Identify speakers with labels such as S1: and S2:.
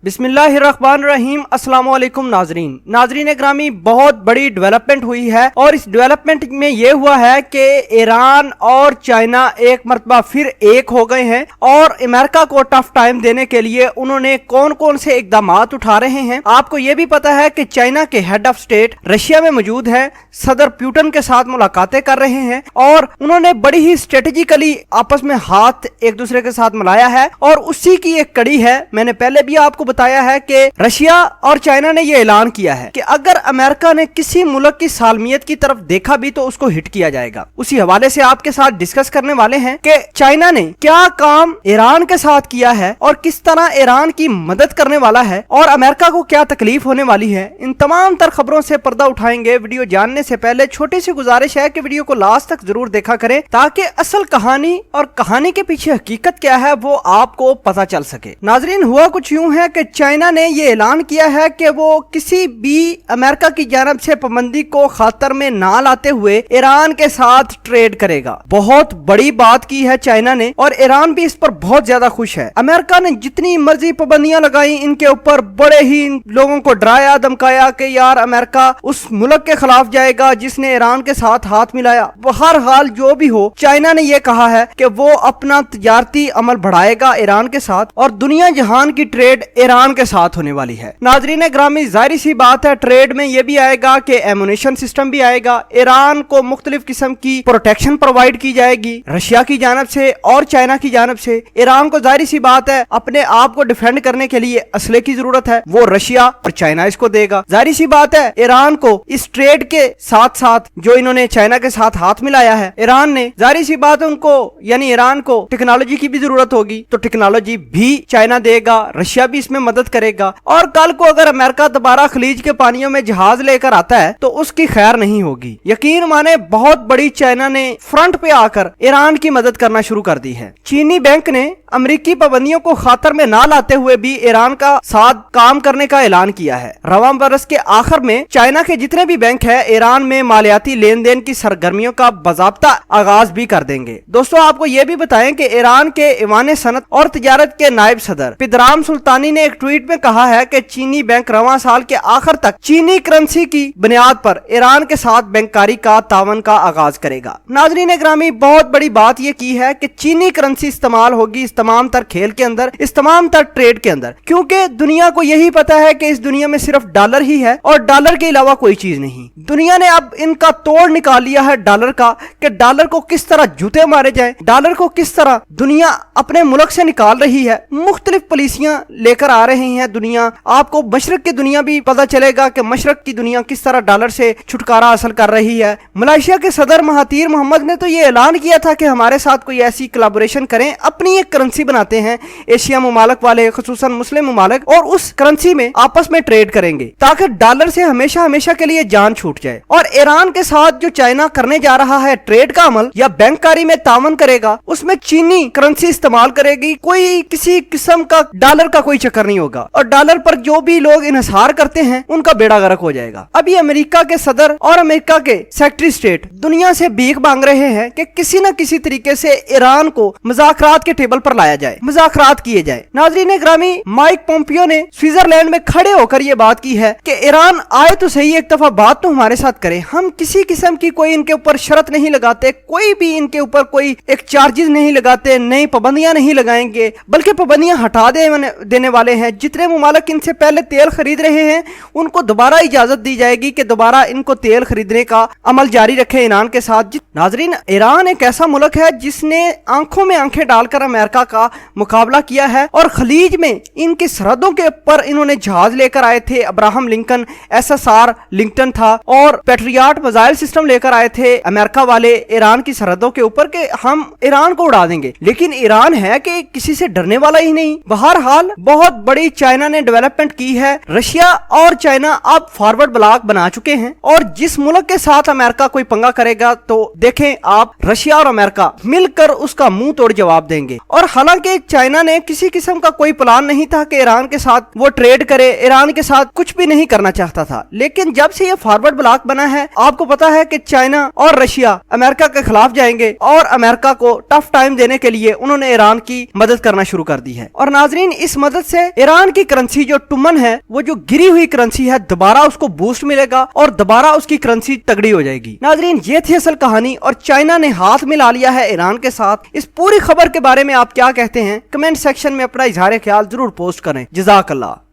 S1: बिस्मिल्लाहिर्रहमानिर्रहीम। अस्सलाम वालेकुम नाजरीन ग्रामी, बहुत बड़ी डेवलपमेंट हुई है और इस डेवलपमेंट में ये हुआ है कि ईरान और चाइना एक मरतबा फिर एक हो गए हैं और अमेरिका को टफ टाइम देने के लिए उन्होंने कौन कौन से इकदाम उठा रहे हैं। आपको ये भी पता है कि चाइना के हेड ऑफ स्टेट रशिया में मौजूद है, सदर पुतिन के साथ मुलाकातें कर रहे हैं और उन्होंने बड़ी ही स्ट्रेटेजिकली आपस में हाथ एक दूसरे के साथ मिलाया है और उसी की एक कड़ी है। मैंने पहले भी आपको बताया है कि रशिया और चाइना ने यह ऐलान किया है कि अगर अमेरिका ने किसी मुल्क की सालमियत की तरफ देखा भी तो उसको हिट किया जाएगा। उसी हवाले से आपके साथ डिस्कस करने वाले हैं कि चाइना ने क्या काम ईरान के साथ किया है और किस तरह ईरान की मदद करने वाला है और अमेरिका को क्या तकलीफ होने वाली है। इन तमाम तर खबरों से पर्दा उठाएंगे। वीडियो जानने से पहले छोटी सी गुजारिश है कि वीडियो को लास्ट तक जरूर देखा करें ताकि असल कहानी और कहानी के पीछे हकीकत क्या है वो आपको पता चल सके। नाजरीन, हुआ कुछ यूं है कि चाइना ने ये ऐलान किया है कि वो किसी भी अमेरिका की जानब से पाबंदी को खातर में ना लाते हुए ईरान के साथ ट्रेड करेगा। बहुत बड़ी बात की है चाइना ने और ईरान भी इस पर बहुत ज्यादा खुश है। अमेरिका ने जितनी मर्जी पाबंदियां लगाई इनके ऊपर, बड़े ही लोगों को डराया धमकाया कि यार अमेरिका उस मुल्क के खिलाफ जाएगा जिसने ईरान के साथ हाथ मिलाया। हर हाल जो भी हो, चाइना ने यह कहा है कि वो अपना तजारती अमल बढ़ाएगा ईरान के साथ और दुनिया जहान की ट्रेड ईरान के साथ होने वाली है। नाजरीन ग्रामी, जाहिर सी बात है ट्रेड में यह भी आएगा कि एमुनेशन सिस्टम भी आएगा। ईरान को मुख्तलिफ किस्म की प्रोटेक्शन प्रोवाइड की जाएगी रशिया की जानब से और चाइना की जानब से। ईरान को जाहिर सी बात है अपने आप को डिफेंड करने के लिए असले की जरूरत है, वो रशिया और चाइना इसको देगा। जाहिर सी बात है ईरान को इस ट्रेड के साथ साथ जो इन्होंने चाइना के साथ हाथ मिलाया है, ईरान ने, जाहिर सी बात है उनको यानी ईरान को टेक्नोलॉजी की भी जरूरत होगी तो टेक्नोलॉजी भी चाइना देगा, रशिया भी इसमें मदद करेगा। और कल को अगर अमेरिका दोबारा खलीज के पानियों में जहाज लेकर आता है तो उसकी खैर नहीं होगी। यकीन माने बहुत बड़ी चाइना ने फ्रंट पे आकर ईरान की मदद करना शुरू कर दी है। चीनी बैंक ने अमेरिकी पाबंदियों को खातर में ना लाते हुए भी ईरान का साथ काम करने का ऐलान किया है। रवां बरस के आखिर में चाइना के जितने भी बैंक है ईरान में मालियाती लेन देन की सरगर्मियों का बाज़ाब्ता आगाज भी कर देंगे। दोस्तों, आपको ये भी बताएं कि ईरान के ईवान सनत और तिजारत के नायब सदर पिदराम सुल्तानी ने एक ट्वीट में कहा है कि चीनी बैंक रवां साल के आखिर तक चीनी करेंसी की बुनियाद पर ईरान के साथ बैंककारी का तावन का आगाज करेगा। नाजरीन ग्रामी, बहुत बड़ी बात यह की है कि चीनी करेंसी इस्तेमाल होगी इस तमाम तर खेल के अंदर, इस तमाम तर ट्रेड के अंदर, क्योंकि दुनिया को यही पता है कि इस दुनिया में सिर्फ डॉलर ही है और डॉलर के अलावा कोई चीज नहीं। दुनिया ने अब इनका तोड़ निकाल लिया है डॉलर का कि डॉलर को किस तरह जूते मारे जाए, डॉलर को किस तरह दुनिया अपने मुल्क से निकाल रही है। मुख्तलिफ पॉलिसियां लेकर आ रही है दुनिया। आपको मशरक की दुनिया भी पता चलेगा कि मशरक की दुनिया किस तरह डॉलर से छुटकारा हासिल कर रही है। मलेशिया के सदर महातीर मोहम्मद ने तो ये ऐलान किया था कि हमारे साथ कोई ऐसी कोलैबोरेशन करें, अपनी एक करेंसी बनाते हैं एशिया मुमालिक वाले, खुसूसन मुस्लिम मुमालिक, और उस करेंसी में आपस में ट्रेड करेंगे ताकि डॉलर से हमेशा हमेशा के लिए जान छूट जाए। और ईरान के साथ जो चाइना करने जा रहा है ट्रेड का अमल या बैंककारी में तावन करेगा, उसमें चीनी करेंसी इस्तेमाल करेगी। कोई किसी किस्म का डॉलर का कोई चक्कर नहीं होगा और डॉलर पर जो भी लोग इन्हिसार करते हैं उनका बेड़ा गर्क हो जाएगा। अभी अमेरिका के सदर और अमेरिका के सेक्रेटरी स्टेट दुनिया से भीख मांग रहे हैं कि किसी न किसी तरीके से ईरान को मुज़ाकरात के टेबल पर लाया जाए, मुज़ाकरात किए जाए। नाज़रीन ग्रामी, माइक पोम्पियो ने स्विट्जरलैंड में खड़े होकर यह बात की है कि ईरान आए तो सही, एक दफा बात तो हमारे साथ करे। हम किसी किस्म की कोई इनके ऊपर शर्त नहीं लगाते, कोई भी इनके ऊपर कोई एक चार्जेस नहीं लगाते, नई पाबंदियां नहीं लगाएंगे, बल्कि पाबंदियां हटा देने वाले हैं। जितने मुमालिक इनसे पहले तेल खरीद रहे हैं उनको दोबारा इजाजत दी जाएगी कि दोबारा इनको तेल खरीदने का अमल जारी रखे ईरान के साथ। नाजरीन, ईरान एक ऐसा मुल्क है जिसने आंखों में आंखें डालकर अमेरिका का मुकाबला किया है और खलीज में इनकी सरहदों के ऊपर इन्होंने जहाज लेकर आए थे। अब्राहम लिंकन SSR लिंकन था और पैट्रियट मिसाइल सिस्टम लेकर आए थे अमेरिका वाले ईरान की सरहदों के ऊपर कि हम ईरान को उड़ा देंगे। लेकिन ईरान है कि किसी से डरने वाला ही नहीं। बहरहाल बहुत बड़ी चाइना ने डेवलपमेंट की है। रशिया और चाइना अब फॉरवर्ड ब्लॉक बना चुके हैं और जिस मुल्क के साथ अमेरिका कोई पंगा करेगा तो देखें आप, रशिया और अमेरिका मिलकर उसका मुंह तोड़ जवाब देंगे। और हालांकि चाइना ने किसी किस्म का कोई प्लान नहीं था कि ईरान के साथ वो ट्रेड करे, ईरान के साथ कुछ भी नहीं करना चाहता था। लेकिन जब से ये फॉरवर्ड ब्लॉक बना है, आपको पता है कि चाइना और रशिया अमेरिका के खिलाफ जाएंगे और अमेरिका को टफ टाइम देने के लिए उन्होंने ईरान की मदद करना शुरू कर दी है। और नाजरीन, इस मदद से ईरान की करेंसी जो टुमन है, वो जो गिरी हुई करेंसी है, दोबारा उसको बूस्ट मिलेगा और दोबारा उसकी करेंसी तगड़ी हो जाएगी। नाजरीन, ये थी असल कहानी और चाइना ने हाथ मिला लिया है ईरान के साथ। इस पूरी खबर के बारे में आप क्या कहते हैं? कमेंट सेक्शन में अपना इजहार ख्याल जरूर पोस्ट करें। जज़ाकल्लाह।